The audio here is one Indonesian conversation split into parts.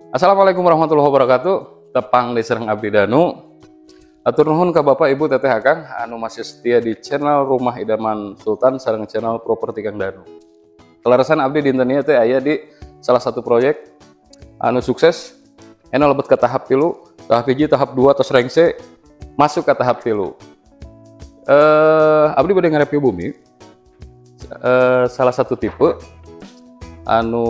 Assalamualaikum warahmatullahi wabarakatuh. Tepang diserang abdi danu. Atur nuhun ka Bapak Ibu Teteh Akang anu masih setia di channel Rumah Idaman Sultan sareng channel Properti Kang Danu. Kelarasan abdi dinten ieu teh aya di salah satu proyek anu sukses ena lebet ke tahap 3, tahap 1, tahap 2 tos rengse masuk ke tahap 3. Abdi bade ngareview bumi salah satu tipe anu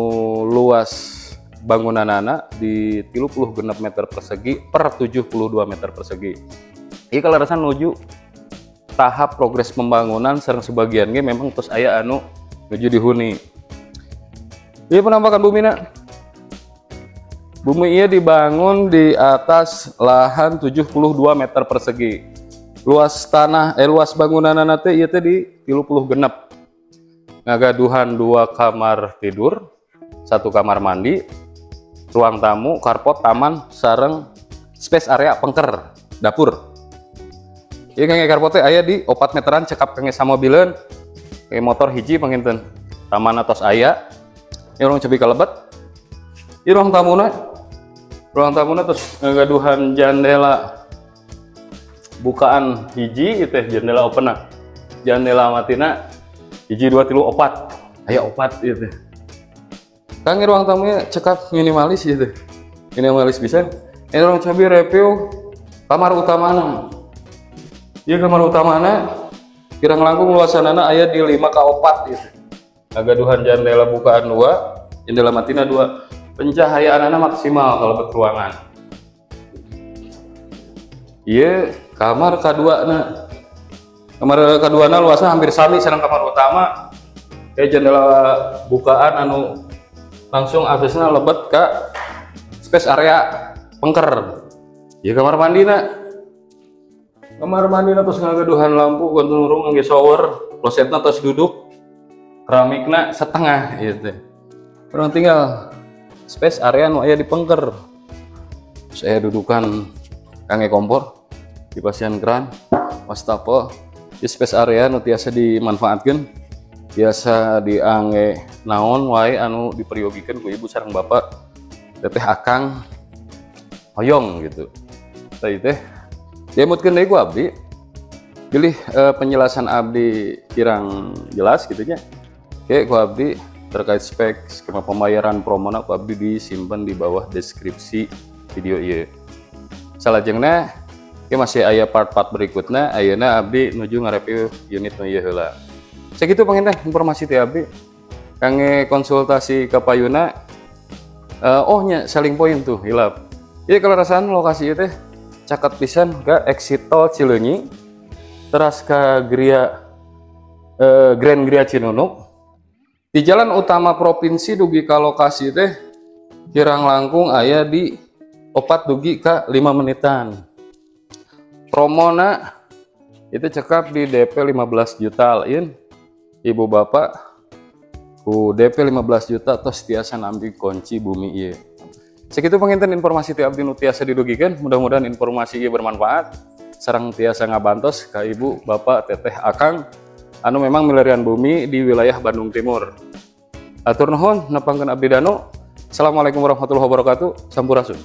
luas bangunanana di 36 meter persegi per 72 meter persegi. Ieu kalarasan nuju tahap progres pembangunan sareng sebagian ge memang terus aya anu nuju dihuni. Ieu penampakan bumina. Bumi ieu dibangun di atas lahan 72 meter persegi. Luas tanah luas bangunanana teh ieu teh di 30 genep. Ngagaduhan 2 kamar tidur, 1 kamar mandi, ruang tamu, carport, taman, sareng space area pengker, dapur. Ieu kangge carport teh aya di 4 meteran cekap kangge samobileun, kangge motor hiji panginten. Taman tos aya. Ieu urang cobi kalebet. Ieu ruang tamuna. Ruang tamuna terus ngagaduhan jandela bukaan hiji ieu teh jendela openna. Jandela matina hiji 2 3 4. Aya 4 ieu teh. Kangge ruang tamunya cekap minimalis gitu, minimalis bisa. Ini orang coba review kamar utamana. Iya kamar utamana kirang langkung luasanana aya di 5 ka 4 gitu. Ngagaduhan jendela bukaan 2, jendela matina 2. Pencahayaanana maksimal kalau ruangan. Iya kamar kaduana. Kamar kaduana luasnya hampir sami sareng kamar utama. Jendela bukaan anu langsung aksesnya lebet ke space area pengker. Ya kamar mandina. Kamar mandina terus ngagaduhan lampu konturung ngge shower, klosetna terus duduk. Keramikna setengah gitu. Orang tinggal space area nu aya di pengker. Saya dudukan kangge kompor, dipasihan keran, wastafel. Di space area nu tiasa dimanfaatkeun. Biasa diangge naon wae anu diperyogikan ku ibu sareng bapak Teteh Akang hoyong gitu. Tah teh diemutkeun deui ku abdi. Pilih penjelasan abdi kirang jelas gitu nya. Oke ku abdi terkait spek skema pembayaran promona ku abdi disimpan di bawah deskripsi video ieu. Salajengna ge masih aya part-part berikutna ayeuna abdi nuju ngareview unit nu ieu heula. Segitu pengen informasi ti abdi kangge konsultasi ke payuna. Nya selling point tuh hilap. Ieu kalarasan lokasi teh caket pisan ke exit tol Cileunyi teras ka Grand Gria Cinunuk. Di jalan utama provinsi dugi ka lokasi teh kirang langkung aya di 4 dugi ka 5 menitan. Promona itu cekap di DP 15 juta lain. Ibu bapak ku DP 15 juta tos tiasa nampi kunci bumi ieu. Segitu penginten informasi ti abdi nu tiasa didugikan. Mudah-mudahan informasi ieu bermanfaat sareng tiasa ngabantos ka ibu bapak Teteh Akang anu memang milarian bumi di wilayah Bandung Timur. Atur nuhun nepangkeun abdi danu. Assalamualaikum warahmatullahi wabarakatuh. Sampurasun.